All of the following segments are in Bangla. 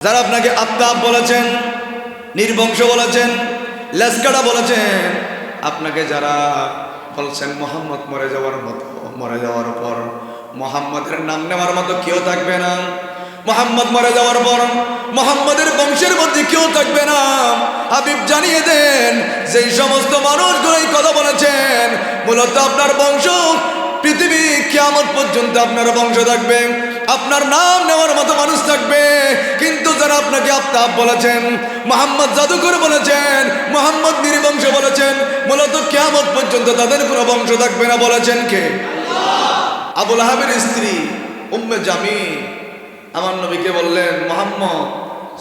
যারা আপনাকে আফতাব বলেছেন, নির্বংশ বলেছেন, লেসকাটা বলেছেন, আপনাকে যারা বলছেন মোহাম্মদ মরে যাওয়ার পর মোহাম্মদের নাম নেওয়ার মতো কেউ থাকবে না, মোহাম্মদ মরে যাওয়ার পর মোহাম্মদের বংশের মধ্যে কেউ থাকবে না। হাবিব জানিয়ে দেন, যেই সমস্ত মানুষগুলো এই কথা বলেছেন, মূলত আপনার বংশ পৃথিবী কিয়ামত পর্যন্ত আপনার বংশ থাকবে, আপনার নাম নেওয়ার মতো মানুষ থাকবে। কিন্তু যারা আপনাকে আফতাব বলেছেন, মোহাম্মদ জাদুকর বলেছেন, মোহাম্মদ নির্বংশ বলেছেন, মূলত কিয়ামত পর্যন্ত তাদের কোনো বংশ থাকবে না। বলেছেন কে? আবু লাহাবের স্ত্রী উম্মে জামি আমার নবীকে বললেন, মুহাম্মদ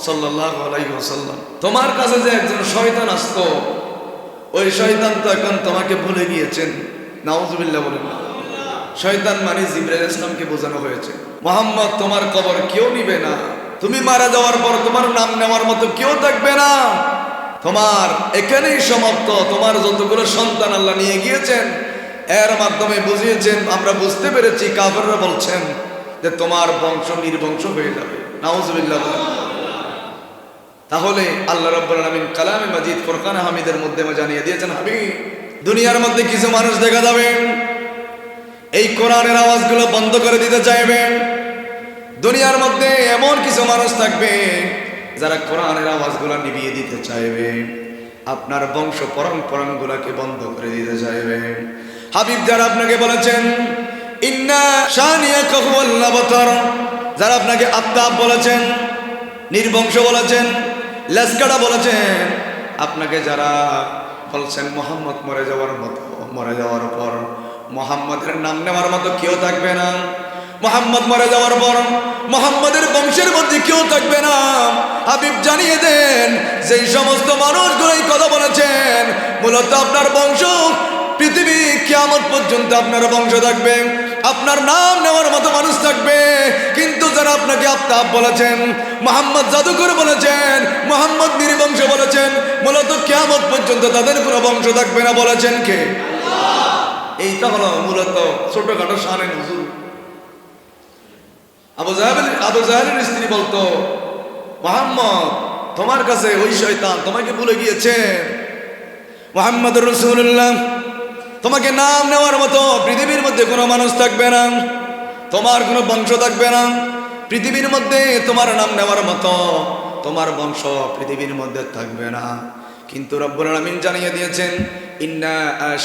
সাল্লাল্লাহু আলাইহি ওয়াসাল্লাম, তোমার কাছে যে একজন শয়তান আসতো, ওই শয়তান তো এখন তোমাকে ভুলে গিয়েছেন। নাউজুবিল্লাহ বলেন। শয়তান মানে জিবরাইল ইসলামকে বোঝানো হয়েছে। মুহাম্মদ, তোমার কবর কেউ নিবে না, তুমি মারা যাওয়ার পর তোমার নাম নেওয়ার মতো কেউ থাকবে না, তোমার এখানেই সমাপ্ত। তোমার যতগুলো সন্তান আল্লাহ নিয়ে গিয়েছেন, এর মাধ্যমে বুঝিয়েছেন, আমরা বুঝতে পেরেছি কাফেররা বলছেন যে তোমার বংশ নির্বংশ হয়ে যাবে। নাউজুবিল্লাহ। তাহলে আল্লাহ রাব্বুল আলামিন কালামে মাজিদ ফুরকানে হামিদের মধ্যে জানিয়ে দিয়েছেন, হাবিব, দুনিয়ার মধ্যে কিছু মানুষ দেখা যাবে এই কোরআনের আওয়াজগুলো বন্ধ করে দিতে চাইবে। দুনিয়ার মধ্যে এমন কিছু মানুষ থাকবে যারা কোরআনের আওয়াজগুলো নিভিয়ে দিতে চাইবে, আপনার বংশ পরম্পরাগুলোকে বন্ধ করে দিতে চাইবে। হাবিব যারা আপনাকে বলেছেন ইন্না শানিয়াকা হুয়াল আবতার, যারা আপনাকে আফতাব বলেছেন, নির্বংশ বলেছেন, লেসকাটা বলেছেন, আপনাকে যারা বলছেন মোহাম্মদ মরে যাওয়ার পর মোহাম্মদের নাম নেওয়ার মতো কেউ থাকবে না, মোহাম্মদ মরে যাওয়ার পর মোহাম্মদের বংশের মধ্যে কেউ থাকবে না। হাবিব জানিয়ে দেন, যেই সমস্ত মানুষগুলো এই কথা বলেছেন, মূলত আপনার বংশ পৃথিবী কিয়ামত পর্যন্ত আপনার বংশ থাকবে, আপনার নাম নেওয়ার মতো মানুষ থাকবে। কিন্তু যারা আপনাকে আফতাব বলেছেন, মোহাম্মদ জাদুকর বলেছেন, মোহাম্মদ নির্বংশ বলেছেন, মূলত কিয়ামত পর্যন্ত তাদের কোনো বংশ থাকবে না। বলেছেন কে? এইটা হলো মূলত ছোটখাটো শানে নুজুল। আবু জাহেলের স্ত্রী বলতো, মুহাম্মদ, তোমার কাছে ওই শয়তান তোমাকে ভুলে গিয়েছে, মুহাম্মদুর রাসূলুল্লাহ, তোমাকে নাম নেওয়ার মতো পৃথিবীর মধ্যে কোনো মানুষ থাকবে না, তোমার কোনো বংশ থাকবে না পৃথিবীর মধ্যে, তোমার নাম নেওয়ার মতো তোমার বংশ পৃথিবীর মধ্যে থাকবে না। কিন্তু রব্বুল আলামিন জানিয়ে দিয়েছেন, ইন্না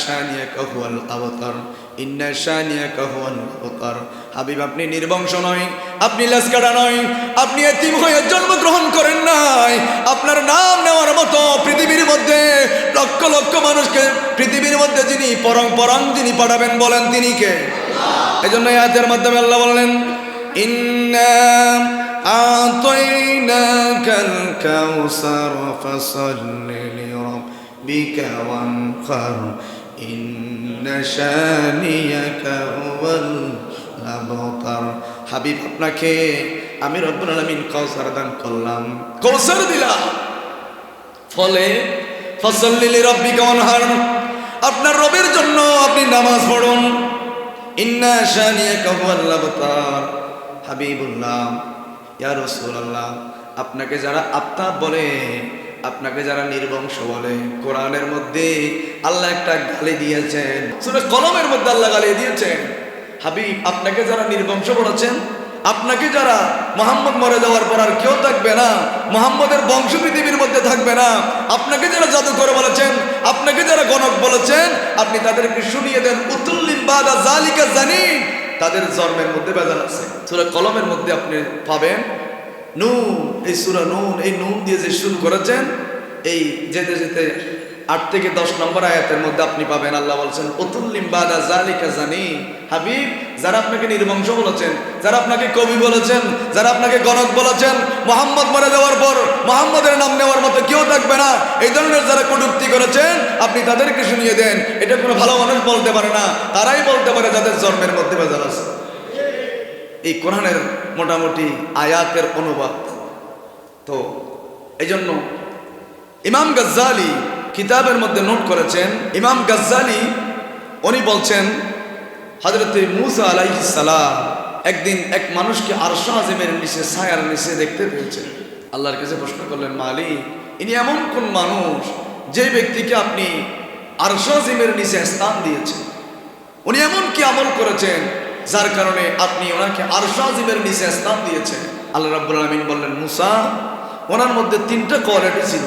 শানিয়াকা হুয়াল আবতার, ইন্না শানিয়াকা হুয়াল আবতার। হাবিব, আপনি নির্বংশ নয়, আপনি লেসকাটা নয়, আপনি এতিম হয়ে জন্মগ্রহণ করেন নাই, আপনার নাম নেওয়ার মতো পৃথিবীর মধ্যে লক্ষ লক্ষ মানুষকে পৃথিবীর মধ্যে যিনি যিনি পাঠাবেন, বলেন তিনি কে? এই জন্য আয়াতের মাধ্যমে আল্লাহ বললেন, ইন্না আতাইনাকাল কাউসার ফাসাল্লি লিরাব্বিকা ওয়ানহার ইন্না শানিয়াকা হুয়াল আবতার। হাবিব, আপনাকে আমি রব্বুল আলামিন কাউসার দান করলাম, কাউসার দিলাম, ফলে ফাসাল্লি লিরাব্বিকা ওয়ানহার, আপনার রবের জন্য আপনি নামাজ পড়ুন, ইন্না শানিয়াকা হুয়াল আবতার। হাবিবুল্লাহ, ইয়া রাসূলুল্লাহ, আপনাকে যারা আফতাব বলে, আপনাকে যারা নির্বংশ বলে, কোরআনের মধ্যে আল্লাহ একটা গালি দিয়েছেন, সূরা কলমের মধ্যে আল্লাহ গালি দিয়েছেন। হাবিব, আপনাকে যারা নির্বংশ বলেছেন, আপনাকে যারা মুহাম্মদ মরে যাওয়ার পর আর কেউ থাকবে না, মুহাম্মদের বংশ পৃথিবীর মধ্যে থাকবে না, আপনাকে যারা জাদুকর বলেছেন, আপনাকে যারা গণক বলেছেন, আপনি তাদেরকে শুনিয়ে দেন, উতুল্লিম বাদা যালিকা জানিন, তাদের জন্মের মধ্যে ভেজাল আছে। সূরা কলমের মধ্যে আপনি পাবেন নুন, এই সূরা নুন, এই নুন দিয়ে যে শুরু করেছেন, এই যেতে যেতে 8 থেকে 10 নম্বর আয়াতের মধ্যে আপনি পাবেন আল্লাহ বলছেন, উতুল্লিম বাদা যালিকা জানিন। হাবিব, যারা আপনাকে নির্বংশ বলেছেন, যারা আপনাকে কবি বলেছেন, যারা আপনাকে গণক বলেছেন, মুহাম্মদ মরে যাওয়ার পর মুহাম্মদের নাম নেওয়ার মতো কেউ থাকবে না, এই ধরনের যারা কটূক্তি করেছেন, আপনি তাদেরকে শুনিয়ে দেন। এটা কোনো ভালো মানুষ বলতে পারে না, তারাই বলতে পারে যাদের জন্মের মধ্যে ভেজাল আছে। এই কোরআনের মোটামুটি আয়াতের অনুবাদ। তো এই জন্য ইমাম গাজ্জালি কিতাবের মধ্যে নোট করেছেন, ইমাম গাজ্জালি উনি বলছেন, হযরত মূসা আলাইহিস সালাম একদিন এক মানুষকে আরশ আজিমের নিচে ছায়ার নিচে দেখতে পেয়েছেন। আল্লাহর কাছে প্রশ্ন করলেন, মালিক ইনি এমন কোন মানুষ যে ব্যক্তিকে আপনি আরশ আজিমের নিচে স্থান দিয়েছেন? উনি এমন কি আমল করেছেন যার কারণে আপনি ওনাকে আরশ আজিমের নিচে স্থান দিয়েছেন? আল্লাহ রাব্বুল আলামিন বললেন, মুসা ওনার মধ্যে 3টা কোয়ালিটি ছিল,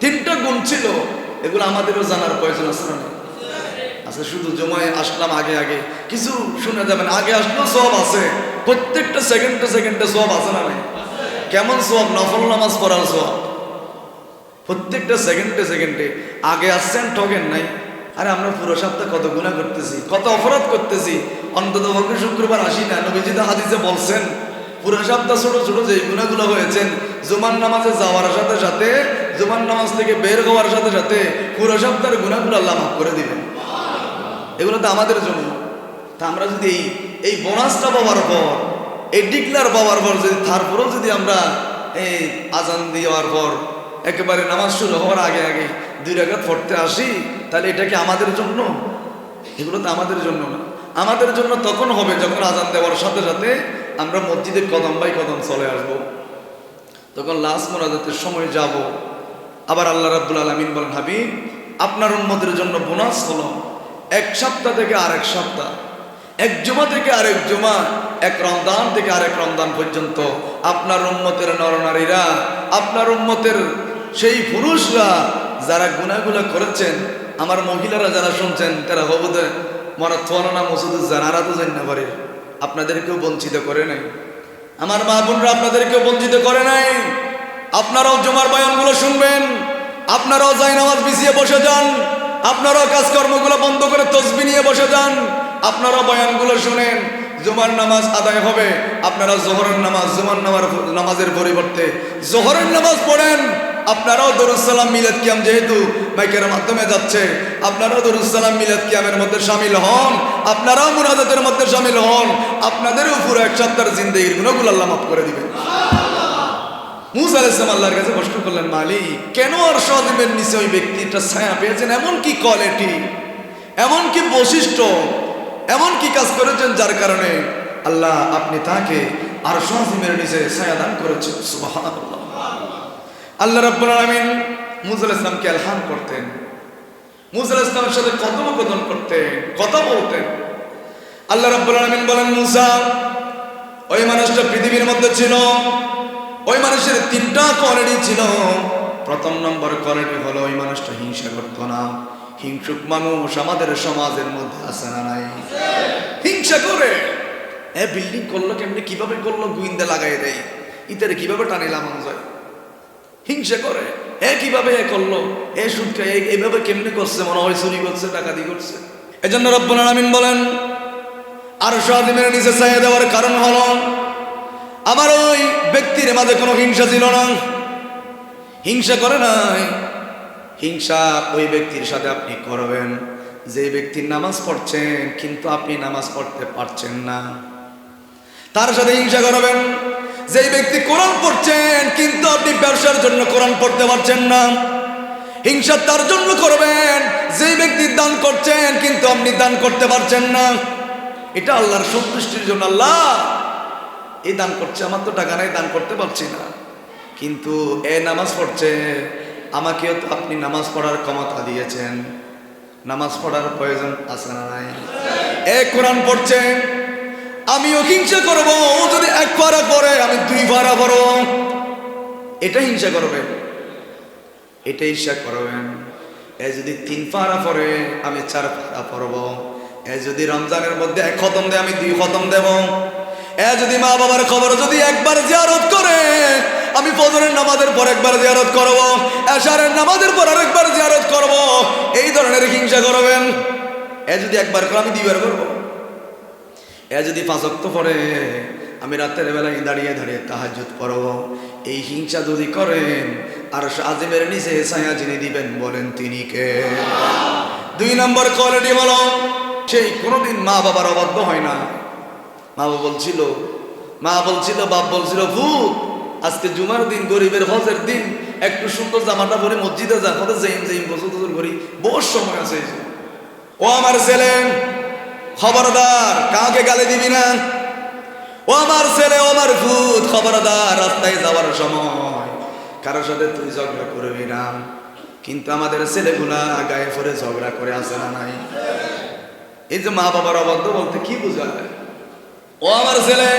3টা গুণ ছিল। এগুলো আমাদেরও জানার প্রয়োজন আছে না? আচ্ছা, শুধু জমায় আসলাম আগে আগে কিছু শুনে যাবেন, আগে আসলেও সওয়াব আছে, প্রত্যেকটা সেকেন্ডে সওয়াব আছে না? কেমন সওয়াব? নফল নামাজ পড়ার সওয়াব। প্রত্যেকটা সেকেন্ডে আগে আসছেন, ঠকেন নাই। আরে আমরা পুরো সপ্তাহ কত গুনাহ করতেছি, কত অপরাধ করতেছি, অন্তত পক্ষে শুক্রবার আসি না। নবীজি তো হাদিসে বলছেন পুরো সপ্তাহ ছোট ছোট যে গুনাহগুলো হয়েছেন, জুমার নামাজে যাওয়ার সাথে সাথে, জুমার নামাজ থেকে বের হওয়ার সাথে সাথে পুরো সপ্তাহের গুনাহগুলো আল্লাহ মাফ করে দিবেন। এগুলো তো আমাদের জন্য। তা আমরা যদি এই বোনাসটা পাওয়ার পর, এই ডিক্লার পাওয়ার পর যদি তারপরেও যদি আমরা এই আজান দেওয়ার পর একেবারে নামাজ শুরু হওয়ার আগে আগে 2 রাকাত পড়তে আসি, তাহলে এটা কি আমাদের জন্য? এগুলো তো আমাদের জন্য না। আমাদের জন্য তখন হবে যখন আজান দেওয়ার সাথে সাথে আমরা মসজিদের কদম বাই কদম চলে আসবো, তখন লাস্ট মোনাজাতের সময় যাব। আবার আল্লাহ রাব্বুল আলামিন বলেন, হাবিব আপনার উম্মতের জন্য বোনাস হলো 1 সপ্তাহ থেকে আরেক সপ্তাহ, 1 জুমা থেকে আরেক জুমা, 1 রমজান থেকে আরেক রমজান পর্যন্ত আপনার উম্মতের নরনারীরা, আপনার উম্মতের সেই পুরুষরা যারা গুনাহগুলো করেছেন, আমার মহিলারা যারা শুনছেন তারা হবুদে মরা থোয়ানা মসুদুর জানারা তো জানতে পারে, আপনাদেরকেও বঞ্চিত করে নাই। আমার মা বোনরা আপনাদেরকেও বঞ্চিত করে নাই। আপনারাও জুমার বয়ানগুলো শুনবেন, আপনারাও যাই নামাজ বিছিয়ে বসে যান, আপনারাও কাজকর্মগুলো বন্ধ করে তসবিহ নিয়ে বসে যান, আপনারাও বয়ানগুলো শুনেন। জুমার নামাজ আদায় হবে, আপনারা জোহরের নামাজ, জুমার নামাজের পরিবর্তে জোহরের নামাজ পড়েন। আপনারাও দরুদ সালাম মিলাদ কিয়াম যেহেতু মাইকের মাধ্যমে যাচ্ছে, আপনারাও দরুদ সালাম মিলাদ কিয়ামের মধ্যে শামিল হন, আপনারাও মুনাজাতের মধ্যে শামিল হন। আপনাদেরও পুরো 1 সপ্তাহের জিন্দেগির গুনাহগুলো আল্লাহ মাফ করে দিবেন। মুসা আলাইহিস সালাম আল্লাহর কাছে প্রশ্ন করলেন, মালিক কেন আরশ আজিমের নিচে ওই ব্যক্তিটা ছায়া পেয়েছেন? এমন কি কোয়ালিটি, এমন কি বৈশিষ্ট্য, এমন কি কাজ করেছেন যার কারণে আল্লাহ আপনি তাকে আরশ আজিমের নিচে ছায়া দান করেছেন? সুবহানাল্লাহ। আল্লাহ রাব্বুল আলামিন মুসা আলাইহিস সালামকে ইলহাম করতেন, মুসা আলাইহিস সালামের সাথে কথোপকথন করতেন, কথা বলতেন। আল্লাহ রাব্বুল আলামিন বলেন, মুসা ওই মানুষটা পৃথিবীর মধ্যে ছিল, ওই মানুষের 3টা কোয়ালিটি ছিল। প্রথম নম্বর কোয়ালিটি হলো ওই মানুষটা হিংসা করতো না। হিংসুক মানুষ আমাদের সমাজের মধ্যে আছে না নাই? হিংসা করে, বিল্ডিং করলো কেমনি, কিভাবে করলো, গুইন্দা লাগাই দেয়, ইতারে কিভাবে টানে লাগানো যায়। হিংসা করে, কিভাবে করলো, সুদ খায়, এইভাবে কেমনি করছে, মনে হয় চুরি করছে, ডাকাতি করছে। এজন্য রব্বুল আলামিন বলেন, আরশ আজিমের নিচে ছায়া দেওয়ার কারণ হলো আমার ওই ব্যক্তির মাঝে কোনো হিংসা ছিল না, হিংসা করে নাই। হিংসা ওই ব্যক্তির সাথে আপনি করবেন যে ব্যক্তির নামাজ পড়ছেন কিন্তু আপনি নামাজ পড়তে পারছেন না, তার সাথে হিংসা করবেন। যেই ব্যক্তি কোরআন পড়ছেন কিন্তু আপনি ব্যবসার জন্য কোরআন পড়তে পারছেন না, হিংসা তার জন্য করবেন। যেই ব্যক্তি দান করছেন কিন্তু আপনি দান করতে পারছেন না, এটা আল্লাহর সন্তুষ্টির জন্য। আল্লাহ এই দান করছে, আমার তো টাকা নাই, দান করতে পারছি না, কিন্তু এ নামাজ পড়ছে, আমাকেও তো আপনি নামাজ পড়ার ক্ষমতা দিয়েছেন, নামাজ পড়ার প্রয়োজন আছে না নাই? কোরআন পড়ছে, আমিও হিংসা করবো, ও যদি 1 পারা পড়ে আমি 2 পারা পড়ব, এটা হিংসা করবেন, এটা ঈর্ষা করবেন। যদি 3 পারা পড়ে আমি 4 পারা পড়ব, যদি রমজানের মধ্যে 1 খতম দেয় আমি 2 খতম দেব, যদি মা বাবার খবর যদি 1 বার জিয়ারত করে আমি ফজরের নামাজের পর 1 বার জিয়ারত করব, এশারের নামাজের পর আরেকবার জিয়ারত করব, এই ধরনের হিংসা করবেন। যদি 1 বার করে আমি 2 বার করব, যদি 5 ওয়াক্ত পড়ে আমি রাতের বেলায় দাঁড়িয়ে দাঁড়িয়ে তাহাজ্জুদ পড়ব, এই হিংসা যদি করেন আরশ আজিমের নিচে ছায়া যিনি দিবেন বলেন তিনি কে? 2 নম্বর কোয়ালিটি হলো সেই কোনোদিন মা বাবার অবাধ্য হয় না। মা বলছিল, বাপ বলছিল, ভূত আজকে জুমার দিন, গরিবের হজের দিন, একটু সুন্দর জামাটা পরে মসজিদে যা, কত যাইম বছর করি, বহু সময় আছে। ও আমার ছেলে খবরদার, কাউকে গালি দিবি না। ও আমার ছেলে, ও আমার ভূত খবরদার, রাস্তায় যাওয়ার সময় কারোর সাথে তুই ঝগড়া করবি না। কিন্তু আমাদের ছেলেগুলা গায়ে পরে ঝগড়া করে আসে না নাই? এই যে মা বাবার অবাধ্য বলতে কি বোঝায়? ও আমার ছেলে,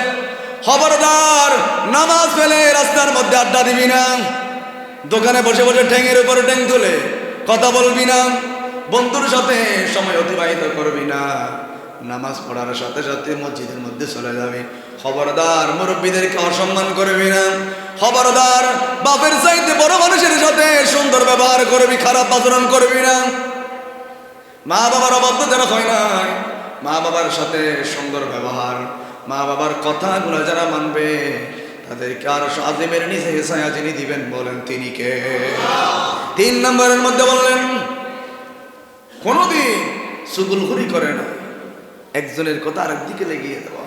খবরদার নামাজ ফেলে রাস্তার মধ্যে আড্ডা দিবি না, দোকানে বসে বসে ঠ্যাঙের উপরে ঠ্যাং তুলে কথা বলবি না, বন্ধুর সাথে সময় অতিবাহিত করবি না, নামাজ পড়ার সাথে সাথে মসজিদের মধ্যে চলে যাবি। খবরদার মুরব্বীদেরকে অসম্মান করবি না। খবরদার বাপের চাইতে বড় মানুষের সাথে সুন্দর ব্যবহার করবি, খারাপ আচরণ করবি না। মা বাবার অবাধ্য যারা হয় নাই, মা বাবার সাথে সুন্দর ব্যবহার, মা বাবার কথাগুলো যারা মানবে তাদেরকে আর আযিমের নিচে ছায়া যিনি দিবেন বলেন তিনি কে? 3 নম্বরের মধ্যে বললেন কোনদিন চুগলখড়ি করে না। একজনের কথা আরেক দিকে লেগিয়ে দেওয়া,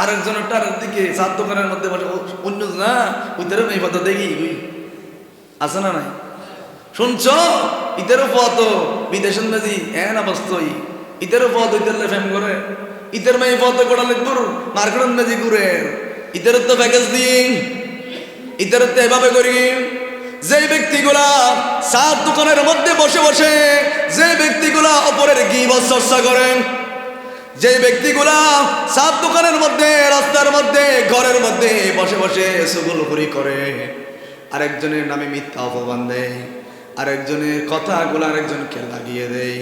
আরেকজনেরটা আরেক দিকে। চার দোকানের মধ্যে বসে অন্য না ওইটারও এই কথা দেখি আছে না নাই? শুনছ ইতেরও পথ বিদেশের মেজি এন অবস্থই ইতেরও পথ ইতেরলে ফেম করে ইতের মেয়ে পথ গোড়ালে দূর মার্কেটের মেজি ঘুরে ইতের তো প্যাকেজ দিই ইতের তো এভাবে করি। যে ব্যক্তিগুলা চার দোকানের মধ্যে বসে বসে যে ব্যক্তিগুলা অপরের গীবত চর্চা করেন, যে ব্যক্তিগুলা চার দোকানের মধ্যে রাস্তার মধ্যে ঘরের মধ্যে বসে বসে চুগলখড়ি করে, আরেকজনের নামে মিথ্যা অপমান দেয়, আরেকজনের কথাগুলো আরেকজনকে লাগিয়ে দেয়,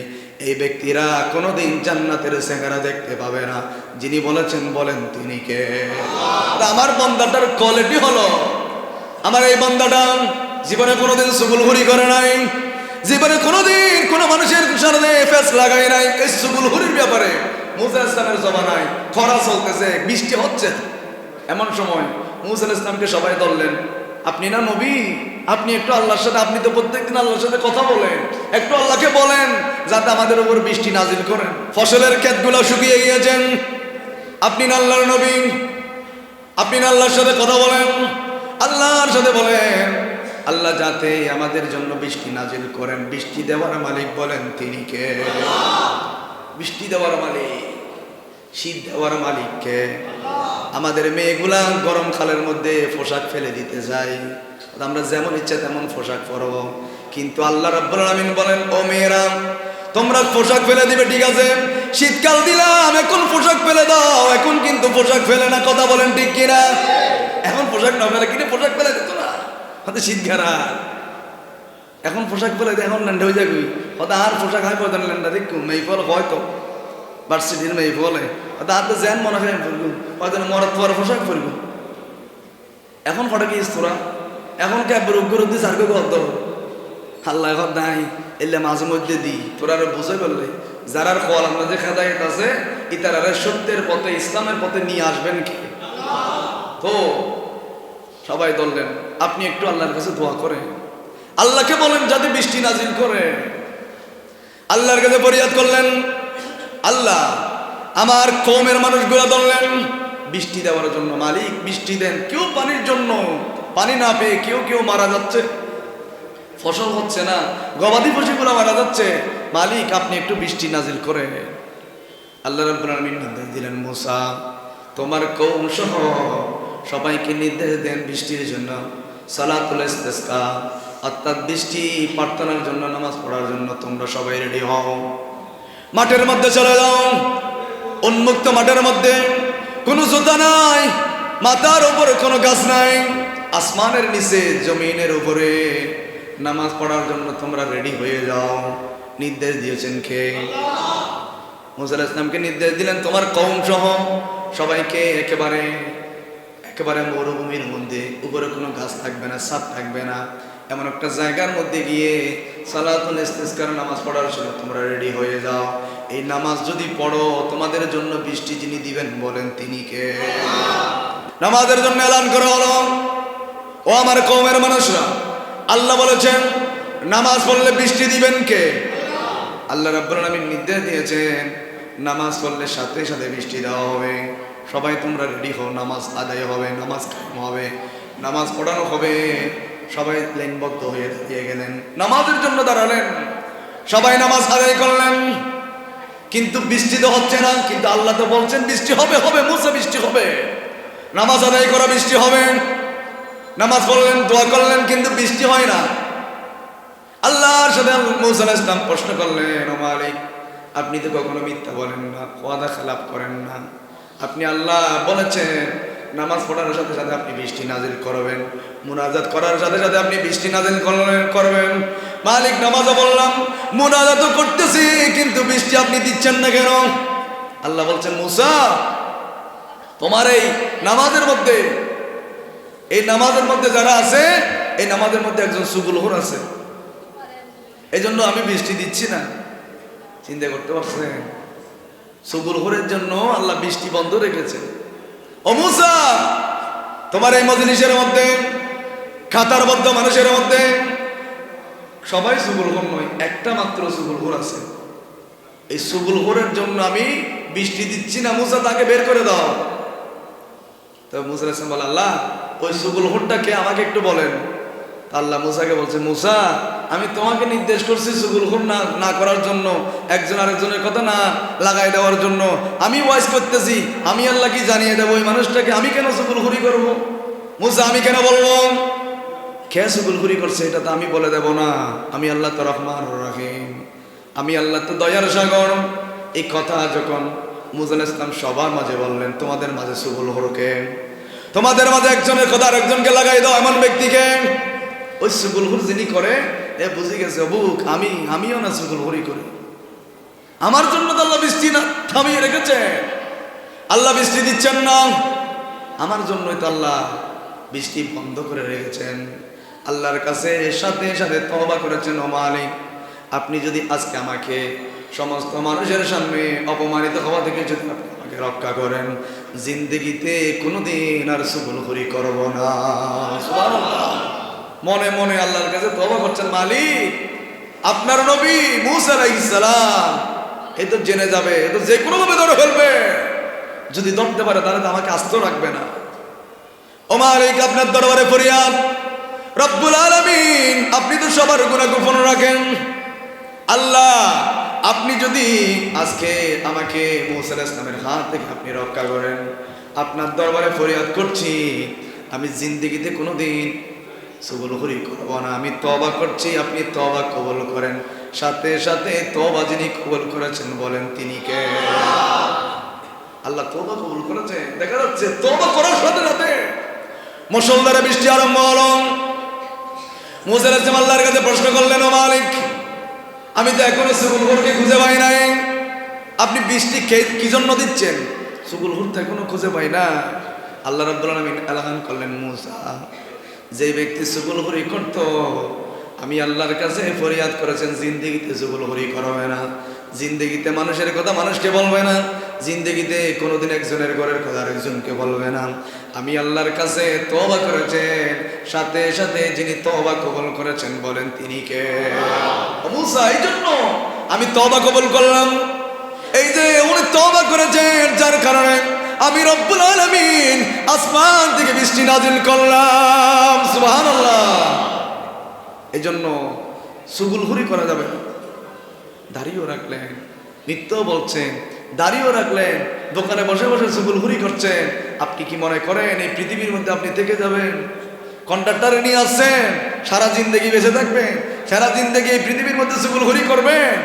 এই ব্যক্তিরা কোনোদিন জান্নাতের চেহারা দেখতে পাবে না। যিনি বলেছেন বলেন তিনি কে? আমার বান্দাটার কোয়ালিটি হলো, আমার এই বান্দাটা জীবনে কোনোদিন চুগলখড়ি করে নাই, জীবনে কোনোদিন কোনো মানুষের সামনে ফেস লাগায় নাই। এই চুগলখড়ির ব্যাপারে মুসা ইসলামের জমানায় খরা চলতেছে, বৃষ্টি হচ্ছে, এমন সময় মুসা ইসলামকে সবাই ধরলেন, আপনি না নবী, আপনি একটু আল্লাহর সাথে, আপনি তো প্রত্যেকদিন আল্লাহর সাথে কথা বলেন, একটু আল্লাহকে বলেন যাতে আমাদের উপর বৃষ্টি নাজিল করেন। ফসলের ক্ষেতগুলো শুকিয়ে গিয়েছেন, আপনি না আল্লাহর নবী, আপনি না আল্লাহর সাথে কথা বলেন, আল্লাহর সাথে বলেন আল্লাহ যাতে আমাদের জন্য বৃষ্টি নাজিল করেন। বৃষ্টি দেওয়ার মালিক বলেন তিনি কে? বৃষ্টি দেওয়ার মালিক, শীত দেওয়ার মালিককে। আমাদের মেয়েগুলা গরম খালের মধ্যে পোশাক ফেলে দিতে যায়, আমরা যেমন ইচ্ছা তেমন পোশাক পরব, কিন্তু আল্লাহ রাব্বুল আলামিন বলেন ও মেয়েরা তোমরা পোশাক ফেলে দিবে ঠিক আছে, শীতকাল দিলাম এখন পোশাক ফেলে দাও, এখন কিন্তু পোশাক ফেলে না। কথা বলেন ঠিক কিনা? এখন পোশাক না ফেলে কিনে পোশাক ফেলে দিত না, হয়তো শীত ঘেরা, এখন পোশাক ফেলে দেয়, এখন ল্যান্ডা হয়ে যাবি, হয়তো আর পোশাক হয় পয়দান ল্যান্ডা দেখুন মেয়ে ফল হয়তো ভার্সিটির মেয়ে ফলে হয়তো আর তো জ্যান মনে হয় ফুরবো, হয়তো মরাত পরে পোশাক ফুরবো। এখন ফটো কি তোরা এখন ক্যাবের উপরে দিয়ে সার্কে গদ আল্লাহ এখন নাই এলে মাঝে মধ্যে দিই, তোরা আরো বুঝে বললে যারা কল আমরা যে খেদায়ত আছে ইতারা সত্যের পথে ইসলামের পথে নিয়ে আসবেন কি? তো সবাই বললেন আপনি একটু আল্লাহর কাছে দোয়া করেন, আল্লাহকে বলেন যাতে বৃষ্টি নাজিল করে। আল্লাহর কাছে ফরিয়াদ করলেন, আল্লাহ আমার কওমের মানুষগুলো বললেন বৃষ্টি দেওয়ার জন্য, মালিক বৃষ্টি দেন। কেউ পানির জন্য পানি না পেয়ে কেউ কেউ মারা যাচ্ছে, ফসল হচ্ছে না, গবাদি পশুগুলো মারা যাচ্ছে, মালিক আপনি একটু বৃষ্টি নাজিল করে। আল্লাহ রাব্বুল আলামিন নির্দেশ দিলেন মুসা তোমার কওম সহ সবাইকে নির্দেশ দেন বৃষ্টির জন্য সালাতুল ইস্তিসকা, অর্থাৎ বৃষ্টি প্রার্থনার জন্য, নামাজ পড়ার জন্য তোমরা সবাই রেডি হও, মাঠের মধ্যে চলে যাও। উন্মুক্ত মাঠের মধ্যে কোনো জুতা নাই, মাথার উপরে কোনো গাছ নাই, আসমানের নিচে জমিনের উপরে নামাজ পড়ার জন্য তোমরা রেডি হয়ে যাও। নির্দেশ দিয়েছেন কে? মুসা আলাইহিস সালামকে নির্দেশ দিলেন তোমার কওম সহ সবাইকে একেবারে মরুভূমির মধ্যে, উপরে কোনো গাছ থাকবে না, ছাদ থাকবে না, এমন একটা জায়গার মধ্যে গিয়ে সালাতুল ইস্তিসকার নামাজ পড়ার জন্য তোমরা রেডি হয়ে যাও। এই নামাজ যদি পড়ো তোমাদের জন্য বৃষ্টি যিনি দিবেন বলেন তিনি কে? নামাজের জন্য এলান করা হলো। ও আমার কওমের মানুষরা, আল্লাহ বলেছেন নামাজ পড়লে বৃষ্টি দিবেন কে? আল্লাহ রাব্বুল আলামিন নির্দেশ দিয়েছেন নামাজ পড়লে সাথে সাথে বৃষ্টি দেওয়া হবে। সবাই তোমরা রেডি হও, নামাজ আদায় হবে, নামাজ কায়েম হবে, নামাজ পড়ানো হবে। সবাই লাইনবদ্ধ হয়ে দাঁড়িয়ে গেলেন, নামাজের জন্য দাঁড়ালেন, সবাই নামাজ আদায় করলেন, কিন্তু বৃষ্টি তো হচ্ছে না। কিন্তু আল্লাহ তো বলছেন বৃষ্টি হবে, হবে মুসা বৃষ্টি হবে, নামাজ আদায় করা বৃষ্টি হবে। নামাজ পড়লেন, দোয়া করলেন, কিন্তু বৃষ্টি হয় না। আল্লাহর সাথে মূসা আলাইহিস সালাম প্রশ্ন করলেন, ও মালিক, আপনি তো কখনো মিথ্যা বলেন না, ওয়াদা খেলাপ করেন না। আপনি আল্লাহ বলেছেন নামাজ পড়ার সাথে সাথে আপনি বৃষ্টি নাজিল করবেন, মুনাজাত করার সাথে সাথে আপনি বৃষ্টি নাজিল করবেন। মালিক, নামাজও বললাম, মুনাজাতও করতেছি, কিন্তু বৃষ্টি আপনি দিচ্ছেন না কেন? আল্লাহ বলছেন, মূসা, তোমার এই নামাজের মধ্যে যারা আছে, এই নামাজের মধ্যে একজন সুগুলহুর আছে, এই জন্য আমি বৃষ্টি দিচ্ছি না। চিন্তা করতে পারছেন? সুগুলহুরের জন্য আল্লাহ বৃষ্টি বন্ধ রেখেছে। ও মূসা, তোমার এই মজলিসের মধ্যে খাতার বদ্ধ মানুষের মধ্যে সবাই সুগুলহুর নয়, একটা মাত্র সুগুলহুর আছে। এই সুগুলহুরের জন্য আমি বৃষ্টি দিচ্ছি না, মূসা তাকে বের করে দাও। তো মূসা আলাইহিস সালাম বলে, আল্লাহ, ওই সুগুলহুরটাকে আমাকে একটু বলেন। আল্লাহ মূসাকে বলছে, মূসা, আমি তোমাকে নির্দেশ করছি সুগুলহুর না করার জন্য, একজন আরেকজনের কথা না লাগাই দেওয়ার জন্য। আমি ওয়াইজ করতেছি, আমি আল্লাহ কি জানিয়ে দেবো ওই মানুষটাকে? আমি কেন সুগুলহুরি করবো? মূসা, আমি কেন বলবো? কে সুগুলহুরি করছে এটা তো আমি বলে দেব না। আমি আল্লাহ তো রহমান রহিম, আমি আল্লাহ তো দয়ার সাগর। এই কথা যখন মূসা আলাইহিস সালাম সবার মাঝে বললেন, তোমাদের মাঝে সুগুলহুরকে, তোমাদের মাঝে একজনের কথা আরেকজনকে লাগাই দাও, এমন ব্যক্তিকে। ওই সুগুলহুর যিনি করে, এ বুঝে গেছে, অবুক আমিও না সুগুলহুরি করি, আমার জন্য তো আল্লাহ বৃষ্টি না থামিয়ে রেখেছে, আল্লাহ বৃষ্টি দিচ্ছেন না, আমার জন্যই তো আল্লাহ বৃষ্টি বন্ধ করে রেখেছেন। আল্লাহর কাছে সাথে সাথে তওবা করেছেন, ও মালিক, আপনি যদি আজকে আমাকে সমস্ত মানুষের সামনে অপমানিত হওয়া থেকে যদি আপনি আমাকে রক্ষা করেন, জিন্দেগিতে কোনোদিন আর সুগুলহুরি করব না। সুবহানাল্লাহ। মনে মনে আল্লাহর কাছে তওবা করছেন, মালিক, আপনার নবী মূসা আলাইহিস সালাম এ তো জেনে যাবে, এ তো যে কোনো ভাবে ধরে ফেলবে, যদি ধরতে পারে তাহলে তো আমাকে আস্ত রাখবে না। ও মালিক, আপনার দরবারে ফরিয়াদ, রব্বুল আলামিন, আপনি তো সবার গুনাহ গোপন রাখেন। আল্লাহ, আপনি যদি আজকে আমাকে মূসা আলাইহিস সালামের হাত থেকে আপনি রক্ষা করেন, আপনার দরবারে ফরিয়াদ করছি, আমি জিন্দেগিতে কোনোদিন সুগুলহুরি করব না। আমি তওবা করছি, আপনি তওবা কবুল করেন। সাথে সাথে তওবা যিনি কবুল করেছেন বলেন তিনি কে? আল্লাহ তওবা কবুল করেছে। দেখা যাচ্ছে তওবা করার সাথে সাথে মুষলধারে বৃষ্টি আরম্ভ হলো। মূসা আলাইহিস সালাম আল্লাহর কাছে প্রশ্ন করলেন, ও মালিক, আমি তো এখনো সুগুলহুরকে খুঁজে পাই নাই, আপনি বৃষ্টি কি জন্য দিচ্ছেন? সুগুলহুর তো এখনো খুঁজে পাই না। আল্লাহ রাব্বুল আলামিন এলান করলেন, মূসা, যে ব্যক্তি সুগুলহুরি করত, আমি আল্লাহর কাছে ফরিয়াদ করেছেন, জিন্দেগিতে সুগুলহুরি করবে না, জিন্দেগিতে মানুষের কথা মানুষকে বলবে না, জিন্দেগিতে কোনোদিন একজনের ঘরের কথা আরেকজনকে বলবে না। আমি আল্লাহর কাছে তওবা করেছেন, সাথে সাথে যিনি তওবা কবুল করেছেন বলেন তিনি কে? মূসা, এই জন্য আমি তওবা কবুল করলাম। এই যে উনি তওবা করেছেন, যার কারণে আমি রব্বুল আলামিন আসমান থেকে বৃষ্টি নাজিল করলাম। সুবহানাল্লাহ। এই জন্য সুগুলহুরি করা যাবে না। দাড়িও রাখলেন, মিথ্যাও বলছেন, দাড়িও রাখলেন, দোকানে বসে বসে সুগুলহুরি করছেন। আপনি কি মনে করেন এই পৃথিবীর মধ্যে আপনি থেকে যাবেন? কন্ট্রাক্টরে নিয়ে আসছেন, সারা জিন্দেগি বেঁচে থাকবেন, সারা জিন্দেগি এই পৃথিবীর মধ্যে সুগুলহুরি করবেন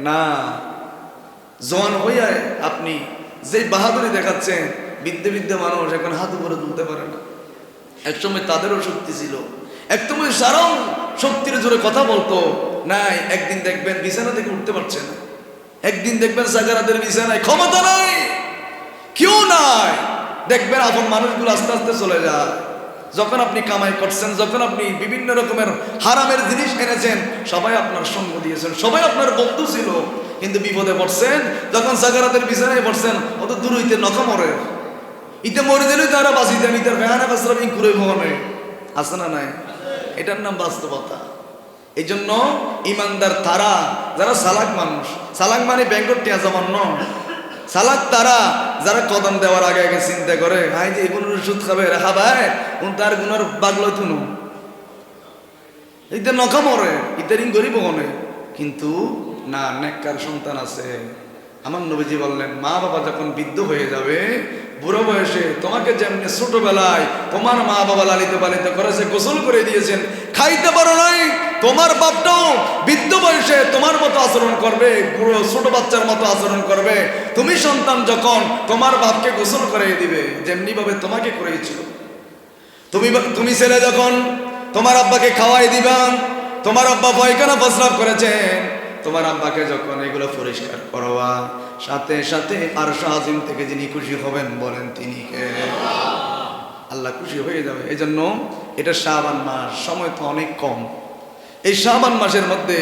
না। জওয়ান হইয়া আপনি যে বাহাদুরি দেখাচ্ছেন, বিদ্যে মানুষ এখন হাত উপরে তুলতে পারে না। একসময় তাদেরও শক্তি ছিল, একসময় সারাও শক্তির জোরে কথা বলতো। নাই, একদিন দেখবেন বিছানা থেকে উঠতে পারছে না, একদিন দেখবেন সাকারাতের বিছানায়, ক্ষমতা নাই, কেউ নাই। দেখবেন আপন মানুষগুলো আস্তে আস্তে চলে যায়। যখন আপনি কামাই করছেন, যখন আপনি বিভিন্ন রকমের হারামের জিনিস এনেছেন, সবাই আপনার সঙ্গ দিয়েছেন, সবাই আপনার বন্ধু ছিল, কিন্তু বিপদে পড়ছেন যখন সাকারাতের বিছানায় পড়ছেন, অত দূর হইতে নখা মরে, ইতে মরে দিলেই তারা বাঁচিতেন, ইতার ভেহানা বাসরাবি ঘুরে ভবনে আছে না নাই? এটার নাম বাস্তবতা। এই জন্য ইমানদার তারা যারা সালাক মানুষ, সালাক মানে ব্যাংকট টিয়া যেমন নয়, সালাক তারা যারা কদম দেওয়ার আগে আগে চিন্তা করে, ভাই যে এগুলোর সুদ খাবে রেখা ভাই, তার গুণার বাগলো তুনো, ইতে নখা মরে, ইতারিং গরিব হনে। কিন্তু না, নেককার সন্তান আছে। আমার নবীজি বললেন, মা বাবা যখন বৃদ্ধ হয়ে যাবে, বুড়ো বয়সে, তোমাকে যেমনি ছোটবেলায় তোমার মা বাবা লালিত পালিত করেছে, গোসল করে দিয়েছেন, খাইতে পারো নাই, তোমার বাপটাও বৃদ্ধ বয়সে তোমার মতো আচরণ করবে, পুরো ছোট বাচ্চার মতো আচরণ করবে। তুমি সন্তান যখন তোমার বাপকে গোসল করিয়ে দিবে যেমনি ভাবে তোমাকে করিয়েছিল। তুমি ছেলে যখন তোমার আব্বাকে খাওয়াই দিবা, তোমার আব্বা পায়খানা প্রস্রাব করেছেন, তোমার আব্বাকে যখন এগুলো পরিষ্কার করবা, সাথে সাথে আরশ আজিম থেকে যিনি খুশি হবেন বলেন তিনি কে? আল্লাহ খুশি হয়ে যাবে। এই জন্য এটা শাবান মাস, সময় তো অনেক কম। এই শাবান মাসের মধ্যে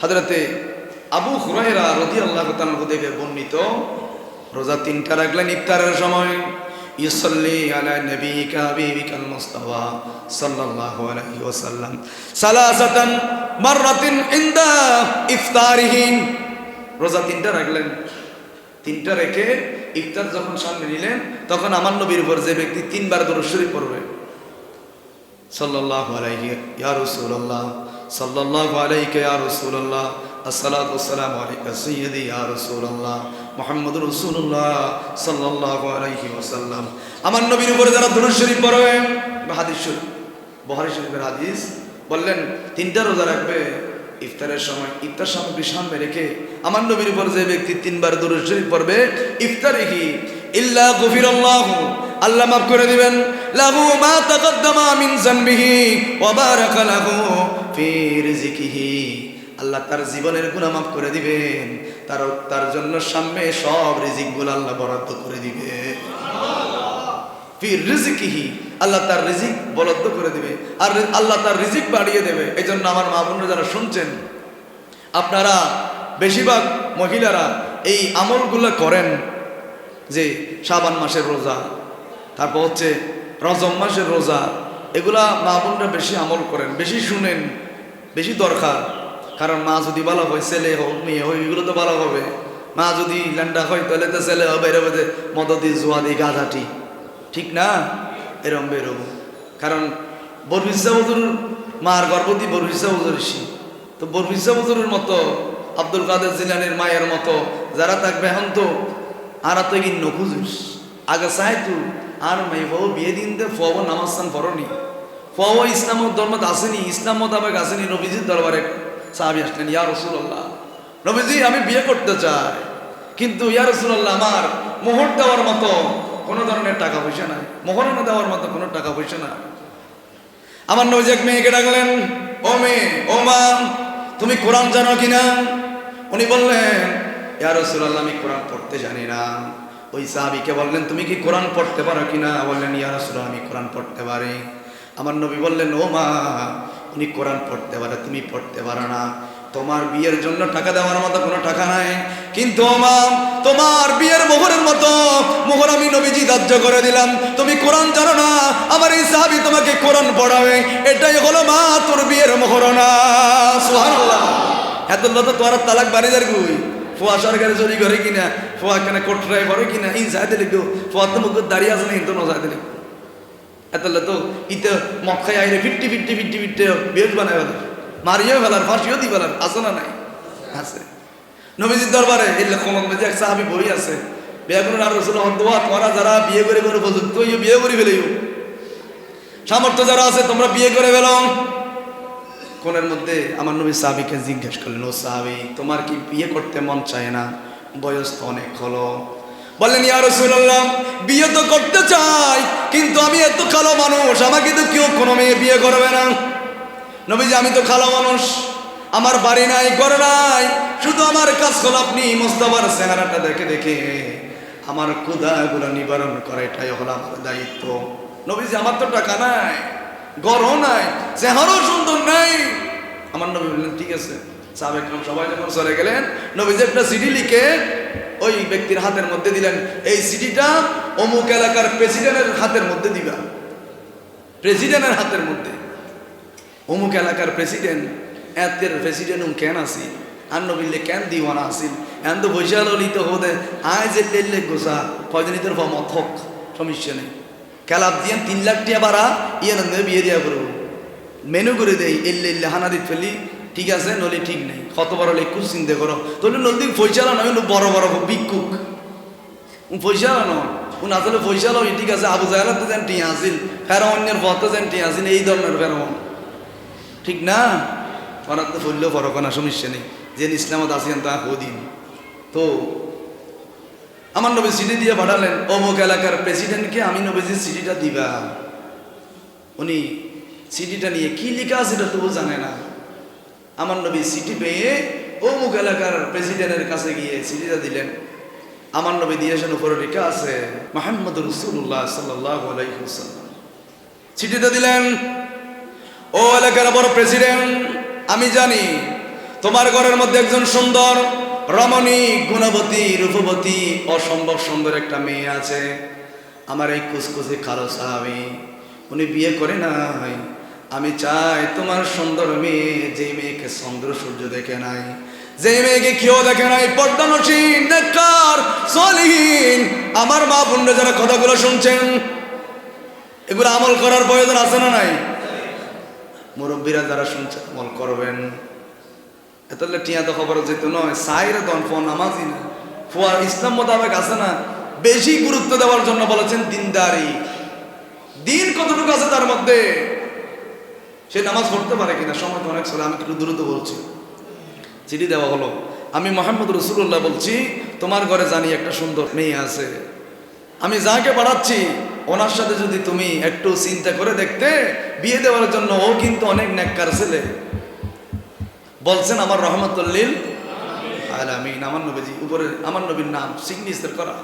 হযরতে আবু হুরায়রা রাদিয়াল্লাহু তাআলা থেকে বর্ণিত, রোজা 3টা রাখলেন ইফতারের সময়। ইউসাল্লি আলা নবিকা হাবিবিকাল মুস্তাফা সাল্লাল্লাহু আলাইহি ওয়াসাল্লাম সালাসাতান মাররাতিন ইনদা ইফতারিহি। রোজা 3টা রাখলেন, 3টা রেখে ইফতার যখন সামনে নিলেন, তখন আমার নবীর উপর যে ব্যক্তি 3বার দরুদ শরীফ পড়বে, সাল্লাল্লাহু আলাইহি ইয়া রাসূলুল্লাহ, সাল্লাল্লাহু আলাইকা ইয়া রাসূলুল্লাহ, আসসালাতু ওয়াসসালামু আলাইকা সাইয়্যিদি ইয়া রাসূলুল্লাহ মুহাম্মাদুর রাসূলুল্লাহ সাল্লাল্লাহু আলাইহি ওয়াসাল্লাম। আমার নবীর উপরে যারা দরুদ শরীফ পড়বে, হাদিস শরীফ, বুখারী শরীফের হাদিস, বললেন 3টা রোজা রাখবে, ইফতারের সময় ইফতার সামগ্রী সামনে রেখে আমার নবীর উপর যে ব্যক্তি 3বার দরুদ শরীফ পড়বে, ইফতারিহি ইল্লা গফিরাল্লাহু, আল্লাহ মাফ করে দিবেন, লাহু মা তাকাদ্দামা মিন যানবিহি ওয়া বারাকা লাহু ফি রিজকিহি, আল্লাহ তার জীবনের গুনাহ মাফ করে দিবেন, তার জন্য সামনে সব রিজিকগুলো আল্লাহ বরাদ্দ করে দিবে। ফি রিজকিহি, আল্লাহ তার রিজিক বরাদ্দ করে দিবে, আর আল্লাহ তার রিজিক বাড়িয়ে দেবে। এই জন্য আমার মা বোনরা যারা শুনছেন, আপনারা বেশিরভাগ মহিলারা এই আমলগুলো করেন, যে শাবান মাসের রোজা, তারপর হচ্ছে রজব মাসের রোজা, এগুলা মা বোনরা বেশি আমল করেন, বেশি শুনেন, বেশি দরকার। কারণ মা যদি ভালো হয়, ছেলে হোক মেয়ে হোক, এগুলো তো ভালো হবে। মা যদি ল্যান্ডা হয়, তাহলে তো ছেলে হবে এরকম যে মদদি জুয়াদি গাঁজাটি, ঠিক না? এরম বেরোব। কারণ বরফিসা হুজুর মার গর্ভবতী বরফিসা হুজুর, তো বরফিসা হুজুরের মতো, আব্দুল কাদের জিলানীর মায়ের মতো যারা থাকবে, এখন তো আর তো কি নখুজুস আগে চাই তু আর মেয়ে বউ বিয়ে দিন দে, ফব নামাজ পড়নি, ফব ইসলামত ধর্মত আসেনি, ইসলাম মোতাবেক আসেনি। নবীজির দরবারে সাহাবী আসলেন, ইয়া রাসূলুল্লাহ, নবীজি আমি বিয়ে করতে চাই, কিন্তু ইয়া রাসূলুল্লাহ আমার মোহর দেওয়ার মতো কোনো ধরনের টাকা পয়সা নাই, মোহরানা দেওয়ার মতো কোনো টাকা পয়সা নাই। আমার নবীজি এক মেয়েকে ডাকলেন, ও মেয়ে, ও মা, তুমি কোরআন জানো কিনা? উনি বললেন, ইয়া রাসূলুল্লাহ আমি কোরআন পড়তে জানি না। ওই সাহাবীকে বললেন, তুমি কি কোরআন পড়তে পারো কিনা? বললেন, ইয়া রাসূলুল্লাহ আমি কোরআন পড়তে পারি। আমার নবী বললেন, ও মা, উনি কোরআন পড়তে পারে, তুমি পড়তে পারো না, তোমার বিয়ের জন্য টাকা দেওয়ার মতো কোনো টাকা নাই, কিন্তু ও মা, তোমার বিয়ের মোহরের মতো মোহর আমি নবীজি ধার্য করে দিলাম। তুমি কোরআন জানো না, আমার এই সাহাবী তোমাকে কোরআন পড়াবে, এটাই হলো মা তোর বিয়ের মোহরনা। সুবহানাল্লাহ। এত তো তোর তালাক বাড়িদার গুই ফোয়া সরকারে চুরি করে কিনা, ফোয়া কেন কোটরায় করে কিনা, ইন চাইতে লিখো, ফোয়া তো মুখ দাঁড়িয়ে আছে না, ইন তো নজাইতে লিখো। এত তো ইতে মক্কায় আইরে ফিট্টি বেশ বানায় ফেলার, মারিও ফেলার, ফাঁসিও দি ফেলার, আছে না নাই? আছে। নবীজির দরবারে এলে কমন বেজে এক সাহাবী বই আছে, বিয়ে করুন আর রসুল দোয়া, তোমরা যারা বিয়ে করে উপযুক্ত বিয়ে করে ফেলেও, সামর্থ্য যারা আছে তোমরা বিয়ে করে ফেলো। কোনের মধ্যে আমার নবী সাহাবীকে জিজ্ঞেস করলেন, ও সাহাবী, তোমার কি বিয়ে করতে মন চায় না? বয়স তো অনেক হলো। বললেন, ইয়া রাসূলুল্লাহ বিয়ে তো করতে চাই, কিন্তু আমি এত কালো মানুষ, আমাকে তো কেউ কোনো মেয়ে বিয়ে করবে না। নবীজি, আমি তো কালো মানুষ, আমার বাড়ি নাই, ঘর নাই, শুধু আমার কাজ হলো আপনি মুস্তাফার চেহারাটা দেখে দেখে আমার ক্ষুধাগুলো নিবারণ করা, এটাই হলো আমার দায়িত্ব। নবীজি, আমার তো টাকা নাই, ঘরও নাই, চেহারাও সুন্দর নাই। আমার নবী বললেন, ঠিক আছে। সাহাবা একরাম সবাই যখন চলে গেলেন, নবীজি একটা চিঠি লিখে ওই ব্যক্তির হাতের মধ্যে দিলেন, এই চিঠিটা অমুক এলাকার প্রেসিডেন্টের হাতের মধ্যে দিবা। প্রেসিডেন্টের হাতের মধ্যে, অমুক এলাকার প্রেসিডেন্ট, এতের প্রেসিডেন্ট কেন আসি আর নবীলে কেন দিওয়ানা আসিল, এন তো বৈশাল লিত হোদে আয় যে তেললে গোসা কয়দিন তোর মত হোক, সমস্যা নেই, খেলাপ দিয়ে 3 লাখ টাকা বাড়া ইয়ে নন্দে বিয়ে দেওয়া করবো, মেনু করে দেয়, এল্লে হানা দিত ফেলি, ঠিক আছে, নলি ঠিক নেই, কত বড় লেখুক চিন্তা করো, তোর নদী পয়সালা নয়, বড় বড় ভিক্ষুক পয়সালা নয়, উন আসলে পয়সালা ঠিক আছে, আবু জাহেলার তো যেন টিয়া আসিল, ফেরাউনের পথে যেন টিয়া আসিল, এই ধরনের ফেরাউন ঠিক না? ওরা তো বললেও বড় কোনো সমস্যা নেই, যে ইসলামত আসেন তা দিন। তো আমার নবী চিঠি দিয়ে পাঠালেন, অমুক এলাকার প্রেসিডেন্টকে আমি নবীজির চিঠিটা দিবা। উনি চিঠিটা নিয়ে কি লেখা আছে এটা তবু জানে না। আমার নবী চিঠি পেয়ে অমুক এলাকার প্রেসিডেন্টের কাছে গিয়ে চিঠিটা দিলেন। আমার নবী দিয়েছেন, উপরে লেখা আছে মুহাম্মদ রাসূলুল্লাহ সাল্লাল্লাহু আলাইহি ওয়াসাল্লাম। চিঠিটা দিলেন, ও এলাকার বড় প্রেসিডেন্ট, আমি জানি তোমার ঘরের মধ্যে একজন সুন্দর রমণী, গুণবতী, রূপবতী, অসম্ভব সুন্দর একটা মেয়ে আছে। আমার এই কুচকুচে কালো সাহাবী, উনি বিয়ে করে নাই। আমি চাই তোমার সুন্দর মেয়ে, যে মেয়েকে চন্দ্র সূর্য দেখে নাই, যে মেয়েকে কেউ দেখে নাই, পর্দানসীন, নেককার, সলিহিন, আমার মা বোনরা যারা কথাগুলো শুনছেন, এগুলো আমল করার প্রয়োজন আছে না নাই? মুরব্বীরা যারা শুনছেন আমল করবেন। এতলে টিয়া তো খবর যেত নয়, সাইরে দন ফোন নামাজি না ফুয়ার ইসলাম মোতাবেক আছে না, বেশি গুরুত্ব দেওয়ার জন্য বলেছেন দিনদারি। দিন কতটুকু আছে তার মধ্যে, সে নামাজ পড়তে পারে কিনা, সময় অনেক ছিল। আমি একটু দ্রুত বলছি। চিঠি দেওয়া হলো, আমি মুহাম্মদ রাসূলুল্লাহ বলছি, তোমার ঘরে জানি একটা সুন্দর মেয়ে আছে। আমি যাকে পাঠাচ্ছি ওনার সাথে যদি তুমি একটু চিন্তা করে দেখতে, বিয়ে দেওয়ার জন্য, ও কিন্তু অনেক নেককার ছেলে। বলছেন আমার রহমাতুল লিল আলামিন, আমার নবীজি উপরে আমার নবীর নাম সিগনেচার করা।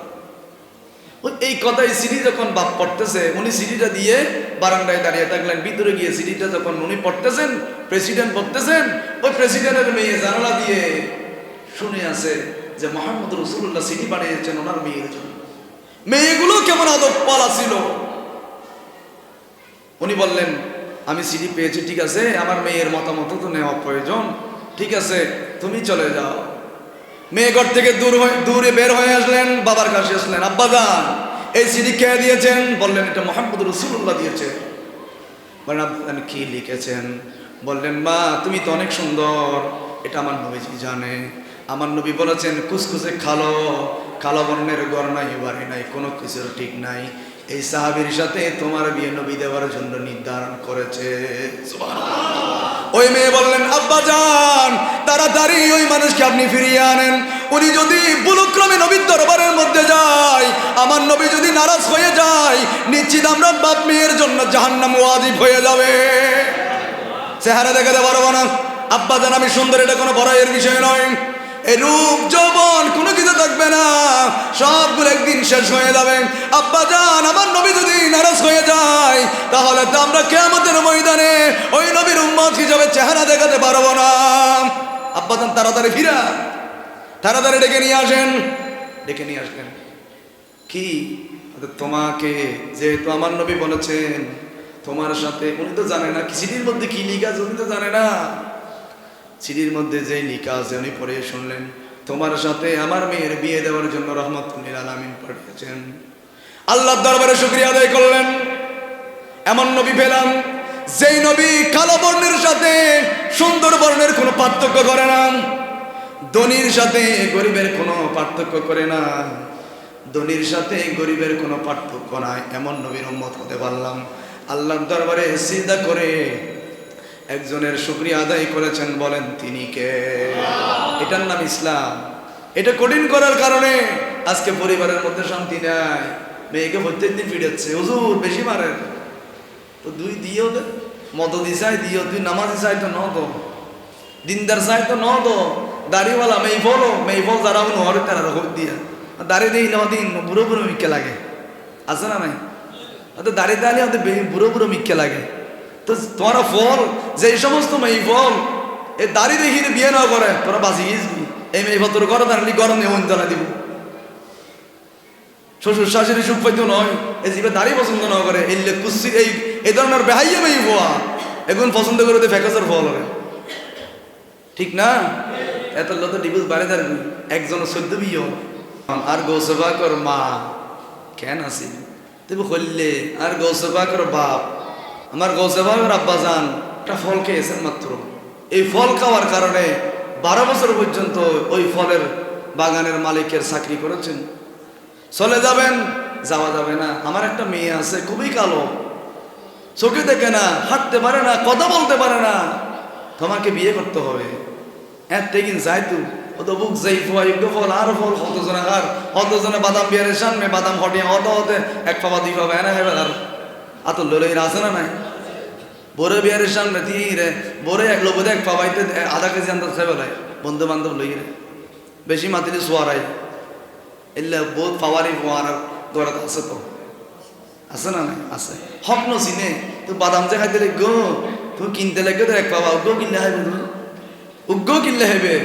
এই কথাই সিডি যখন বাপ পড়তেছে, উনি সিডিটা দিয়ে বারান্দায় দাঁড়িয়ে থাকলেন। ভিতরে গিয়ে সিডিটা যখন উনি পড়তেছেন, প্রেসিডেন্ট পড়তেছেন, ওই প্রেসিডেন্টের মেয়ে জানালা দিয়ে শুনে আছে যে মুহাম্মদ রাসূলুল্লাহ সিডি পাঠিয়েছেন ওনার মেয়ের জন্য। মেয়েগুলো কেমন আদব পালা ছিল। উনি বললেন, আমি সিডি পেয়েছি, ঠিক আছে, আমার মেয়ের মতামত তো নেওয়া প্রয়োজন, ঠিক আছে, তুমি চলে যাও। মেয়ে ঘর থেকে দূরে বের হয়ে আসলেন, বাবার কাছে আসলেন, আব্বাজান এই সিডি কে দিয়েছেন? বললেন, এটা মুহাম্মদ রাসূলুল্লাহ দিয়েছে। বলেন, আপনি কি লিখেছেন? বললেন, মা তুমি তো অনেক সুন্দর, এটা আমার নবীজি জানে। আমার নবী বলেছেন, কুসকুসে খালো, কালো বর্ণের গড় নাই, বাড়ি নাই, কোনো কিছুর ঠিক নাই। এই সাহাবীর সাথে তোমার বিয়ে নবী দেওয়ার জন্য নির্ধারণ করেছে। ওই মেয়ে বললেন, আব্বাজান তাড়াতাড়ি ওই মানুষকে আপনি ফিরিয়ে আনেন। উনি যদি ভুলক্রমে নবীর দরবারের মধ্যে যায়, আমার নবী যদি নারাজ হয়ে যায়, নিশ্চিত আমরা বাপ মেয়ের জন্য জাহান্নাম ওয়াজিব হয়ে যাবে। চেহারা দেখাতে পারবো না। আব্বাজান আমি সুন্দর, এটা কোনো বড়াইয়ের বিষয় নয়। এই রূপ যৌবন কোনো কিছু থাকবে না, সবগুলো একদিন শেষ হয়ে যাবে। আব্বাজান আমার নবী যদি নারাজ হয়ে যায়, তাহলে তো আমরা কিয়ামতের ময়দানে ওই নবীর উম্মত হিসেবে চেহারা দেখাতে পারবো না। আব্বাজান তাড়াতাড়ি ফিরা, তাড়াতাড়ি ডেকে নিয়ে আসেন। ডেকে নিয়ে আসলেন, কি তোমাকে যেহেতু আমার নবী বলেছেন তোমার সাথে, উনি তো জানে না চিঠির মধ্যে কি লিখা আছে, উনি তো জানে না। চিঠির মধ্যে যে লিখা আছে উনি পড়ে শুনলেন, তোমার সাথে আমার মেয়ের বিয়ে দেওয়ার জন্য রহমাতুল লিল আলামিন পাঠিয়েছেন। আল্লাহর দরবারে শুকরিয়া আদায় করলেন, এমন নবী পেলাম যেই নবী কালো বর্ণের সাথে সুন্দর বর্ণের কোনো পার্থক্য করে না, ধনীর সাথে গরিবের কোনো পার্থক্য করে না, ধনীর সাথে গরিবের কোনো পার্থক্য নাই। এমন নবীর উম্মত হতে পারলাম। আল্লাহর দরবারে সিজদা করে একজনের শুকরিয়া আদায় করেছেন, বলেন তিনি কে? এটার নাম ইসলাম। এটা কঠিন করার কারণে আজকে পরিবারের মধ্যে শান্তি নাই। মেয়েকে প্রত্যেকদিন ফিরেছে, হুজুর বেশি মারেন তো দুই দিও দে, মত দিছাই দিও, তুই নামাজি চাই তো ন দো, দিনদার চাই তো ন দো, দাড়িওয়ালা মেয়ে ফল যারা হরে তারা রকম দিয়া দাড়ি দিই ন দিন বুড়ো বুড়ো মিক্কে লাগে, আছে না নাই? দাঁড়িয়ে দাঁড়িয়ে আমাদের বুড়ো বুড়ো মিক্কে লাগে। তো তোমার ফল যে সমস্ত মেয়ে ফল এই দাড়ি দেখিয়ে বিয়ে না করে, তোরা বাঁচি গিয়েছিবি। এই মেয়ে ফল তোর ঘরে দাঁড়ালি গরম নিয়ে জ্বালা দিব। শ্বশুর শাশুড়ি সুখ পাইতে নয়, এই জীবে দাড়ি পছন্দ না করে, এই ধরনের বেহাইয়া মেয়ে ভোয়া এখন পছন্দ করে তো ফেকাসের ফল হবে, ঠিক না? এত লোক ডিভোর্স বাড়ে দাঁড়ি, একজন 14 বিয়ে আর গৌসবাকর মা কেন আসি তুমি করলে, আর গৌসবাকর বাপ, আমার গৌসবাকর আব্বাজান একটা ফল খেয়েছেন মাত্র। এই ফল খাওয়ার কারণে 12 বছর পর্যন্ত ওই ফলের বাগানের মালিকের চাকরি করেছেন। চলে যাবেন, যাওয়া যাবে না। আমার একটা মেয়ে আছে খুবই কালো, চোখে দেখে না, হাঁটতে পারে না, কথা বলতে পারে না, তোমাকে বিয়ে করতে হবে এত টেকিন যাইতু ও তো বুক যাই ফুয়াইগ ফল আর ফল কতজনে আর কতজনে বাদাম বিয়ারের সামনে বাদাম হটিয়ে হতে হতে এক পাবা দুই পাবা এনা হেবে আর আত লই আছে না নাই বড় বিয়ারের সামনে তীরে বড় এক লোক এক পাবাইতে আধা কেজি আন্দাজ খাইবে লাই বন্ধু বান্ধব লই রে বেশি মাতিলে সোয়ারাই এলে বহুত পাওয়ারি ফোয়ার দৌড়াতে আছে তো আছে না নাই আছে হক ন চিনে তুই বাদাম যে খাইতে গো তুই কিনতে লাগে তো এক পাবা উগ্র কিনলে হাইবে তুমি উগ্র কিনলে হেবে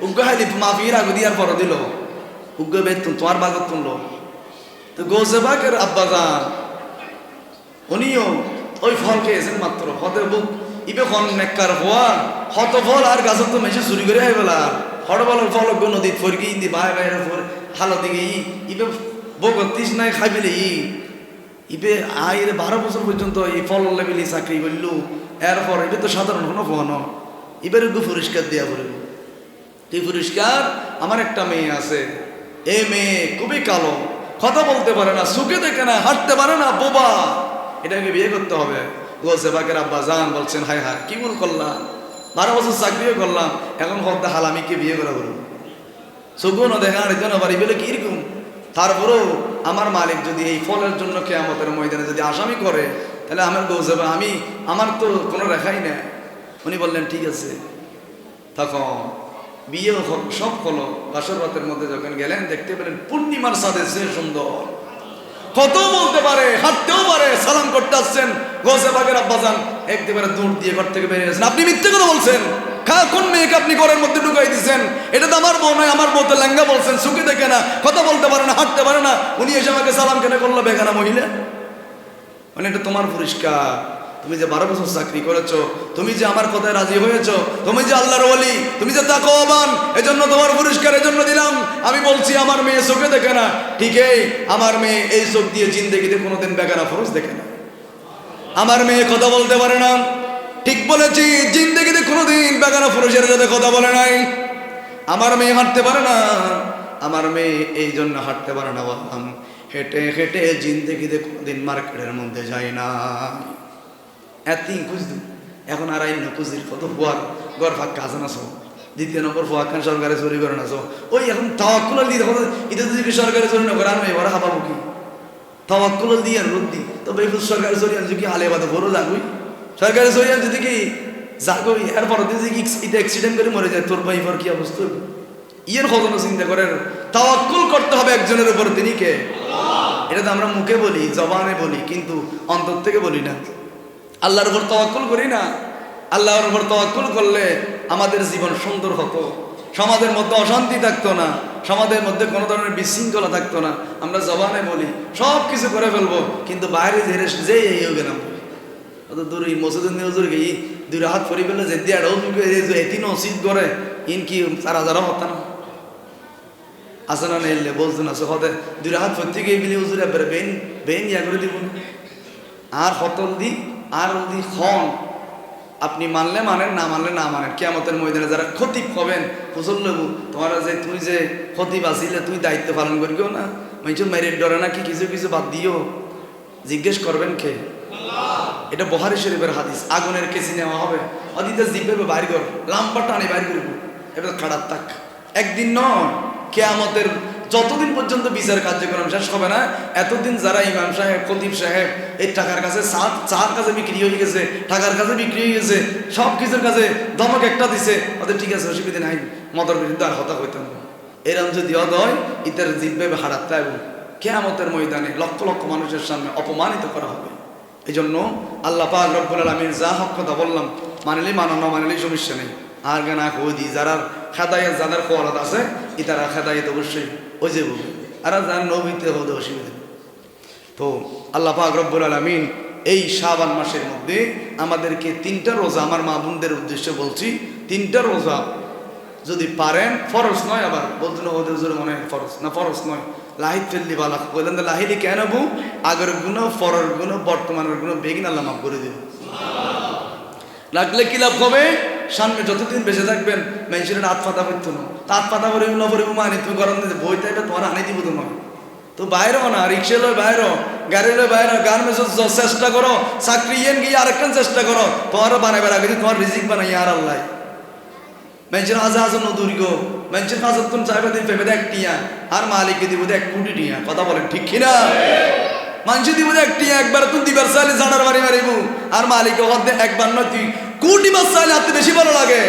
উগ্র হাইলি মাফির আগে দিয়ার পর দিল উগ্র বেদ তোমার বাগত তুললো তো গোসেবাকের আব্বা যান উনিও ওই ফল খেয়েছেন মাত্র হতে বুক ইবে খন নেককার হওয়া হত ফল আর গাছত তো মেশে চুরি করে আইবেলা হড়বালোর ফল নদীত ফরকি ইন্দি বাই বাইরে হালত দিকে ইবে বক তৃষ্ণায় খাইবেলে ইবে আইরে 12 বছর পর্যন্ত এই ফল লেবেলি চাকরি করলো এরপর এবে তো সাধারণ কোনো ফোয়ানো এবার একটু পুরস্কার দেওয়া পড়ে এই পুরস্কার আমার একটা মেয়ে আছে এই মেয়ে খুবই কালো কথা বলতে পারে না চোখে দেখে না হাঁটতে পারে না বোবা এটাকে বিয়ে করতে হবে গোসেবাকের আব্বা জান বলছেন হায় হায় কি ভুল করলাম 12 বছর চাকরিও করলাম এখন হত্যা হালামিকে বিয়ে করা বলবো চোখও না দেখা আরেকজন আবার এগুলো কিরকম তারপরেও আমার মালিক যদি এই ফলের জন্য কিয়ামতের ময়দানে যদি আসামি করে তাহলে আমার গোসেবা আমার তো কোনো রেখাই নেই উনি বললেন ঠিক আছে তখন বিয়ে সব হলো বাসর রাতের মধ্যে যখন গেলেন দেখতে পেলেন পূর্ণিমার সাথে সে সুন্দর কত বলতে পারে হাঁটতেও পারে সালাম করতে আসছেন গোসেবাগের আব্বাজান একবারে দূর দিয়ে ঘর থেকে বেরিয়ে গেছেন আপনি মিথ্যে কথা বলছেন কোন মেয়েকে আপনি ঘরের মধ্যে ঢুকাই দিচ্ছেন এটা তো আমার বউ নয় আমার বউ তো লেঙ্গা বলছেন সুখে দেখে না কথা বলতে পারে না হাঁটতে পারে না উনি এসে আমাকে সালাম কেন করলো বেগানা মহিলা মানে এটা তোমার পুরস্কার তুমি যে 12 বছর চাকরি করেছো তুমি যে আমার কথায় রাজি হয়েছো তুমি যে আল্লাহর ওলি তুমি যে তাকওয়াবান এজন্য তোমার পুরস্কার এজন্য দিলাম আমি বলছি আমার মেয়ে চোখে দেখে না ঠিকই আমার মেয়ে এই চোখ দিয়ে জিন্দেগিতে কোনোদিন বেগানা ফরজ দেখে না আমার মেয়ে কথা বলতে পারে না ঠিক বলেছি জিন্দেগিতে কোনোদিন বেগানা পুরুষের সাথে কথা বলে নাই আমার মেয়ে হাঁটতে পারে না আমার মেয়ে এই জন্য হাঁটতে পারে না বললাম হেঁটে হেঁটে জিন্দেগিতে কোনোদিন মার্কেটের মধ্যে যায় না এতদিন খুঁজতু এখন আর আইন খুঁজির কত ফুয়ার গড় ফাঁক কাজে নাছো দ্বিতীয় নম্বর ফুয়াক খান সরকারে চুরি করে নাছো ওই এখন তাওয়াক্কুল দিয়ে দেখো এটা যদি সরকারে চুরি না করে আর এবার হাবাবো কি তাওয়াক্কুল দিয়ে আর রোদ দি তবে এই সরকারি চুরি আনছি কি আলে বাদে বড় যাগুই সরকারি চুরি আনছি যদি কি যাগুই এরপর যদি কি এটা অ্যাক্সিডেন্ট করে মরে যায় তোর ভাই কি অবস্থা ইয়ের কখনো চিন্তা করেন তাওয়াক্কুল করতে হবে একজনের উপর তিনি কে এটা তো আমরা মুখে বলি জবানে বলি কিন্তু অন্তর থেকে বলি না আল্লাহর উপর তাওয়াক্কুল করি না আল্লাহর উপর তাওয়াক্কুল করলে আমাদের জীবন সুন্দর হতো সমাজের মধ্যে অশান্তি থাকতো না সমাজের মধ্যে কোনো ধরনের বিশৃঙ্খলা থাকতো না আমরা জবানে বলি সব কিছু করে ফেলবো কিন্তু বাইরে যে এই গেলাম অত দূর এই মসজিদের নিউজুর গিয়ে 2 হাত ফরি ফেললে যে দিয়ে এতিনও শীত করে ইন কি 4000 হতো না আসে না এলে বলছেন আছে হতে 2 হাত ফর থেকে বিলি হুজুর একবারে বেন ইয়া করে দিব আর হতল দি আর যদি খন আপনি মানলে মানেন না মানলে না মানেন কিয়ামতের ময়দানে যারা খতিব হবেন হুজুর লেবু তোমার যে তুই যে খতিব আসিলে তুই দায়িত্ব পালন করিও না মানুষ মেরিট ডরে নাকি কিছু কিছু বাদ দিও জিজ্ঞেস করবেন কে এটা বুখারী শরীফের হাদিস আগুনের কেসি নেওয়া হবে অদিতে জিব্বে বাইর কর লাম্বা টানে বাইর করব এবার খাড়ার তাক একদিন নয় কিয়ামতের যতদিন পর্যন্ত বিচার কার্যক্রম শেষ হবে না এতদিন যারা ইমাম সাহেব খতিব সাহেব এই টাকার কাছে চার কাছে বিক্রি হয়ে গেছে টাকার কাছে বিক্রি হয়ে গেছে সব কিছুর কাছে ধমক একটা দিছে ওদের ঠিক আছে অসুবিধা নাই মদের বিরুদ্ধে আর হতা হইতাম এরম যদি হয় ইতার জিব্বে হারাতে এবং কিয়ামতের ময়দানে লক্ষ লক্ষ মানুষের সামনে অপমানিত করা হবে এই জন্য আল্লাহ পাক রব্বুল আলামিন যা হক কথা বললাম মানলেই মানো না মানলেই সমস্যা নেই আর গানা কই যারা খেদাইয়ের যাদের খোয়ালত আছে ইতারা খেদাইত অবশ্যই ওই যে বলবে আর যার নবীতে হতে অসুবিধা তো আল্লাহ পাক রব্বুল আলামিন এই শাবান মাসের মধ্যে আমাদেরকে 3টা রোজা আমার মা বোনদের উদ্দেশ্যে বলছি 3টা রোজা যদি পারেন ফরজ নয় আবার বলছিল ওদের জোরে মনে হয় ফরজ না ফরজ নয় লাহিদ ফেললি বালা বললেন লাহিদি কেন বউ আগের গুণ পরের গুণ বর্তমানের গুণ বেগিন আল্লাহ মাফ করে দিন লাগলে কি লাভ হবে সামনে যতদিন বেঁচে থাকবেন মানুষের হাত পাতা করতো না হাত পাতা করে নপরে মানে তুমি গরম দিতে বই তাইবে তোমার আনি দিব তোমার তো বাইরে না, রিক্সা লয় বাইরে, গাড়ি লয় বাইরে, গার্মেন্টস চেষ্টা করো, চাকরি ইয়েন গিয়ে আরেকখান চেষ্টা করো, তোমারও বানাবে রাখি, তোমার রিজিক বানাই আর আল্লাহ। মানুষের হাজার হাজার নদুর গো, মানুষের হাজার তুমি চাইবে দিন পেবে দেখ টিয়া, আর মালিককে দিব 1 কোটি টিয়া, কথা বলেন ঠিক কিনা? মানুষ দিব 1 টিয়া, একবার তুমি দিবার চাইলে জানার বাড়ি মারিব, আর মালিক হতে একবার নয় তুই কোটি মাস চাইলে হাতে বেশি ভালো লাগে।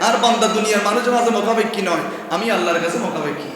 আর বান্দা দুনিয়ার মানুষের মাঝে মোকাবেক্ষী নয়, আমি আল্লাহর কাছে মোকাবেক্ষী।